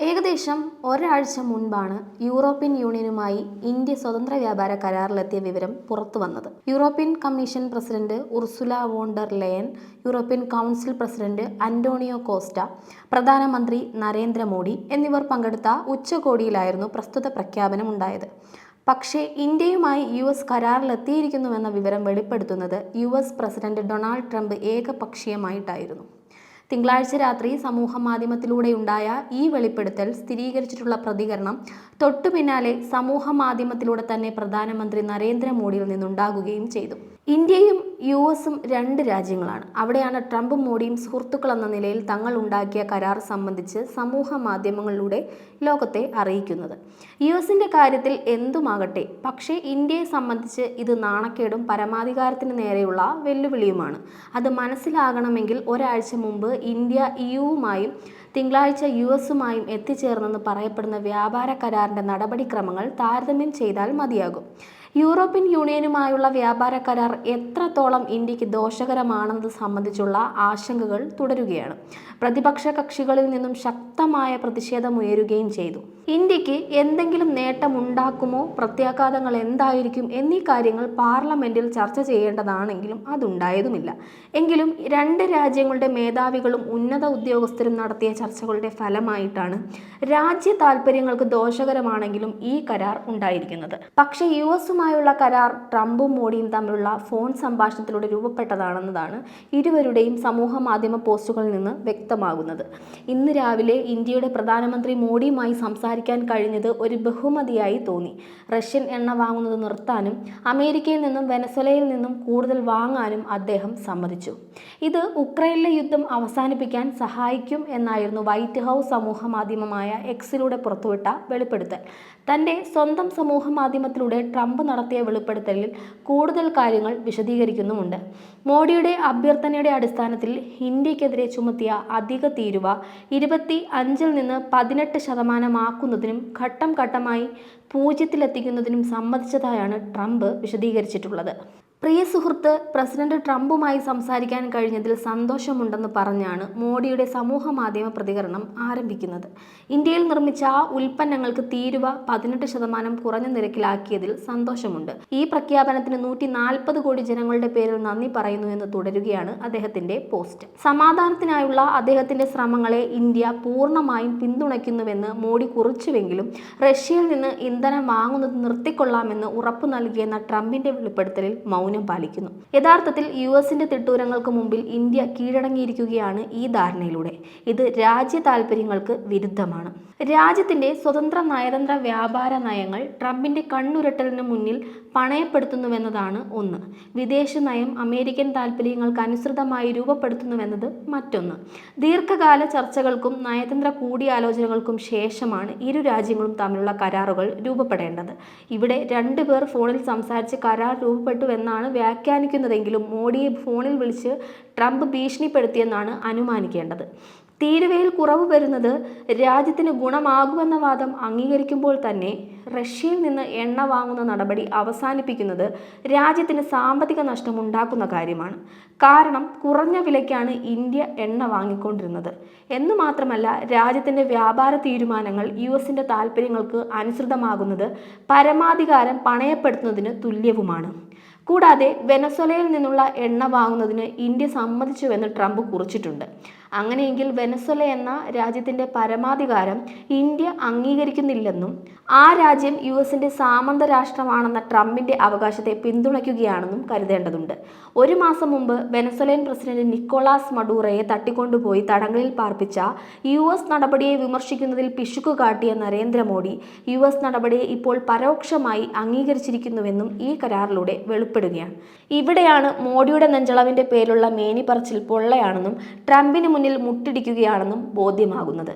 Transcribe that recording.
ഏകദേശം ഒരാഴ്ച മുൻപാണ് യൂറോപ്യൻ യൂണിയനുമായി ഇന്ത്യ സ്വതന്ത്ര വ്യാപാര കരാറിലെത്തിയ വിവരം പുറത്തുവന്നത്. European commission president Ursula von Darr ലെയൻ, European council president Antonio Costa, പ്രധാനമന്ത്രി നരേന്ദ്രമോദി എന്നിവർ പങ്കെടുത്ത ഉച്ചകോടിയിലായിരുന്നു പ്രസ്തുത പ്രഖ്യാപനം ഉണ്ടായത്. പക്ഷേ ഇന്ത്യയുമായി US കരാറിലെത്തിയിരിക്കുന്നുവെന്ന വിവരം വെളിപ്പെടുത്തുന്നത് US പ്രസിഡന്റ് ഡൊണാൾഡ് ട്രംപ് ഏകപക്ഷീയമായിട്ടായിരുന്നു. തിങ്കളാഴ്ച രാത്രി സമൂഹമാധ്യമത്തിലൂടെയുണ്ടായ ഈ വെളിപ്പെടുത്തൽ സ്ഥിരീകരിച്ചിട്ടുള്ള പ്രതികരണം തൊട്ടു പിന്നാലെ സമൂഹമാധ്യമത്തിലൂടെ തന്നെ പ്രധാനമന്ത്രി നരേന്ദ്രമോദിയിൽ നിന്നുണ്ടാകുകയും ചെയ്തു. ഇന്ത്യയും USഉം രണ്ട് രാജ്യങ്ങളാണ്. അവിടെയാണ് ട്രംപും മോഡിയും സുഹൃത്തുക്കളെന്ന നിലയിൽ തങ്ങൾ ഉണ്ടാക്കിയ കരാർ സംബന്ധിച്ച് സമൂഹ മാധ്യമങ്ങളിലൂടെ ലോകത്തെ അറിയിക്കുന്നത്. USന്റെ കാര്യത്തിൽ എന്തുമാകട്ടെ, പക്ഷേ ഇന്ത്യയെ സംബന്ധിച്ച് ഇത് നാണക്കേടും പരമാധികാരത്തിന് നേരെയുള്ള വെല്ലുവിളിയുമാണ്. അത് മനസ്സിലാകണമെങ്കിൽ ഒരാഴ്ച മുമ്പ് ഇന്ത്യ EUവുമായും തിങ്കളാഴ്ച USഉമായും എത്തിച്ചേർന്നെന്ന് പറയപ്പെടുന്ന വ്യാപാര കരാറിന്റെ നടപടിക്രമങ്ങൾ താരതമ്യം ചെയ്താൽ മതിയാകും. യൂറോപ്യൻ യൂണിയനുമായുള്ള വ്യാപാര കരാർ എത്രത്തോളം ഇന്ത്യക്ക് ദോഷകരമാണെന്നത് സംബന്ധിച്ചുള്ള ആശങ്കകൾ തുടരുകയാണ്. പ്രതിപക്ഷ കക്ഷികളിൽ നിന്നും ശക്തമായ പ്രതിഷേധമുയരുകയും ചെയ്തു. ഇന്ത്യക്ക് എന്തെങ്കിലും നേട്ടമുണ്ടാക്കുമോ, പ്രത്യാഘാതങ്ങൾ എന്തായിരിക്കും എന്നീ കാര്യങ്ങൾ പാർലമെന്റിൽ ചർച്ച ചെയ്യേണ്ടതാണെങ്കിലും അതുണ്ടായതുമില്ല. എങ്കിലും രണ്ട് രാജ്യങ്ങളുടെ മേധാവികളും ഉന്നത ഉദ്യോഗസ്ഥരും നടത്തിയ ചർച്ചകളുടെ ഫലമായിട്ടാണ് രാജ്യ താൽപര്യങ്ങൾക്ക് ദോഷകരമാണെങ്കിലും ഈ കരാർ ഉണ്ടായിരിക്കുന്നത്. പക്ഷേ USഉമായുള്ള കരാർ ട്രംപും മോഡിയും തമ്മിലുള്ള ഫോൺ സംഭാഷണത്തിലൂടെ രൂപപ്പെട്ടതാണെന്നതാണ് ഇരുവരുടെയും സമൂഹ മാധ്യമ പോസ്റ്റുകളിൽ നിന്ന് വ്യക്തമാകുന്നത്. ഇന്ന് രാവിലെ ഇന്ത്യയുടെ പ്രധാനമന്ത്രി മോഡിയുമായി സംസാരിക്കാൻ കഴിഞ്ഞത് ഒരു ബഹുമതിയായി തോന്നി. റഷ്യൻ എണ്ണ വാങ്ങുന്നത് നിർത്താനും അമേരിക്കയിൽ നിന്നും വെനസ്വേലയിൽ നിന്നും കൂടുതൽ വാങ്ങാനും അദ്ദേഹം സമ്മതിച്ചു. ഇത് ഉക്രൈനിലെ യുദ്ധം അവസാനിപ്പിക്കാൻ സഹായിക്കും എന്നായിരുന്നു വൈറ്റ് ഹൗസ് സമൂഹ മാധ്യമമായ Xലൂടെ പുറത്തുവിട്ട വെളിപ്പെടുത്തൽ. തന്റെ സ്വന്തം സമൂഹ മാധ്യമത്തിലൂടെ ട്രംപ് നടത്തിയ വെളിപ്പെടുത്തലിൽ കൂടുതൽ കാര്യങ്ങൾ വിശദീകരിക്കുന്നുമുണ്ട്. മോഡിയുടെ അഭ്യർത്ഥനയുടെ അടിസ്ഥാനത്തിൽ ഇന്ത്യക്കെതിരെ ചുമത്തിയ അധിക തീരുവ 25-ൽ നിന്ന് 18% ഘട്ടം ഘട്ടമായി 0-ലെത്തിക്കുന്നതിനും സമ്മതിച്ചതായാണ് ട്രംപ് വിശദീകരിച്ചിട്ടുള്ളത്. പ്രിയ സുഹൃത്ത്, പ്രസിഡന്റ് ട്രംപുമായി സംസാരിക്കാൻ കഴിഞ്ഞതിൽ സന്തോഷമുണ്ടെന്ന് പറഞ്ഞാണ് മോഡിയുടെ സമൂഹ മാധ്യമ പ്രതികരണം ആരംഭിക്കുന്നത്. ഇന്ത്യയിൽ നിർമ്മിച്ച ഉൽപ്പന്നങ്ങൾക്ക് തീരുവ 18% കുറഞ്ഞ നിരക്കിലാക്കിയതിൽ സന്തോഷമുണ്ട്. ഈ പ്രഖ്യാപനത്തിന് 140 കോടി ജനങ്ങളുടെ പേരിൽ നന്ദി പറയുന്നു എന്ന് തുടരുകയാണ് അദ്ദേഹത്തിന്റെ പോസ്റ്റ്. സമാധാനത്തിനായുള്ള അദ്ദേഹത്തിന്റെ ശ്രമങ്ങളെ ഇന്ത്യ പൂർണ്ണമായും പിന്തുണയ്ക്കുന്നുവെന്ന് മോഡി കുറിച്ചുവെങ്കിലും റഷ്യയിൽ നിന്ന് ഇന്ധനം വാങ്ങുന്നത് നിർത്തിക്കൊള്ളാമെന്ന് ഉറപ്പു നൽകിയെന്ന ട്രംപിന്റെ വെളിപ്പെടുത്തലിൽ മൗനം പാലിക്കുന്നു. യഥാർത്ഥത്തിൽ USന്റെ തിട്ടൂരങ്ങൾക്ക് മുമ്പിൽ ഇന്ത്യ കീഴടങ്ങിയിരിക്കുകയാണ് ഈ ധാരണയിലൂടെ. ഇത് രാജ്യ താൽപര്യങ്ങൾക്ക് വിരുദ്ധമാണ്. രാജ്യത്തിന്റെ സ്വതന്ത്ര നയതന്ത്ര വ്യാപാര നയങ്ങൾ ട്രംപിന്റെ കണ്ണുരട്ടലിന് മുന്നിൽ പണയപ്പെടുത്തുന്നുവെന്നതാണ് ഒന്ന്. വിദേശ നയം അമേരിക്കൻ താൽപര്യങ്ങൾക്ക് അനുസൃതമായി രൂപപ്പെടുത്തുന്നുവെന്നത് മറ്റൊന്ന്. ദീർഘകാല ചർച്ചകൾക്കും നയതന്ത്ര കൂടിയാലോചനകൾക്കും ശേഷമാണ് ഇരു രാജ്യങ്ങളും തമ്മിലുള്ള കരാറുകൾ രൂപപ്പെടേണ്ടത്. ഇവിടെ രണ്ടുപേർ ഫോണിൽ സംസാരിച്ച് കരാർ രൂപപ്പെട്ടുവെന്നാണ് വ്യാഖ്യാനിക്കുന്നതെങ്കിലും മോഡിയെ ഫോണിൽ വിളിച്ച് ട്രംപ് ഭീഷണിപ്പെടുത്തിയെന്നാണ് അനുമാനിക്കേണ്ടത്. തീരുവയിൽ കുറവ് വരുന്നത് രാജ്യത്തിന് ഗുണമാകുമെന്ന വാദം അംഗീകരിക്കുമ്പോൾ തന്നെ റഷ്യയിൽ നിന്ന് എണ്ണ വാങ്ങുന്ന നടപടി അവസാനിപ്പിക്കുന്നത് രാജ്യത്തിന് സാമ്പത്തിക നഷ്ടം ഉണ്ടാക്കുന്ന കാര്യമാണ്. കാരണം കുറഞ്ഞ വിലയ്ക്കാണ് ഇന്ത്യ എണ്ണ വാങ്ങിക്കൊണ്ടിരുന്നത് എന്ന് മാത്രമല്ല, രാജ്യത്തിന്റെ വ്യാപാര തീരുമാനങ്ങൾ USന്റെ താൽപര്യങ്ങൾക്ക് അനുസൃതമാകുന്നത് പരമാധികാരം പണയപ്പെടുത്തുന്നതിന് തുല്യവുമാണ്. കൂടാതെ വെനസ്വേലയിൽ നിന്നുള്ള എണ്ണ വാങ്ങുന്നതിന് ഇന്ത്യ സമ്മതിച്ചുവെന്ന് ട്രംപ് കുറിച്ചിട്ടുണ്ട്. അങ്ങനെയെങ്കിൽ വെനസ്വേല എന്ന രാജ്യത്തിന്റെ പരമാധികാരം ഇന്ത്യ അംഗീകരിക്കുന്നില്ലെന്നും ആ രാജ്യം USന്റെ സാമന്ത രാഷ്ട്രമാണെന്ന ട്രംപിന്റെ അവകാശത്തെ പിന്തുണയ്ക്കുകയാണെന്നും കരുതേണ്ടതുണ്ട്. ഒരു മാസം മുമ്പ് വെനസ്വേലൻ പ്രസിഡന്റ് നിക്കോളാസ് മഡൂറോയെ തട്ടിക്കൊണ്ടുപോയി തടങ്കലിൽ പാർപ്പിച്ച US നടപടിയെ വിമർശിക്കുന്നതിൽ പിശുക്ക് കാട്ടിയ നരേന്ദ്രമോദി US നടപടിയെ ഇപ്പോൾ പരോക്ഷമായി അംഗീകരിച്ചിരിക്കുന്നുവെന്നും ഈ കരാറിലൂടെ വെളിപ്പെടുകയാണ്. ഇവിടെയാണ് മോഡിയുടെ നെഞ്ചളവിന്റെ പേരിലുള്ള മേനിപ്പറച്ചിൽ പൊള്ളയാണെന്നും ട്രംപിന് മുന്നിൽ മുട്ടിടിക്കുകയാണെന്നും ബോധ്യമാകുന്നത്.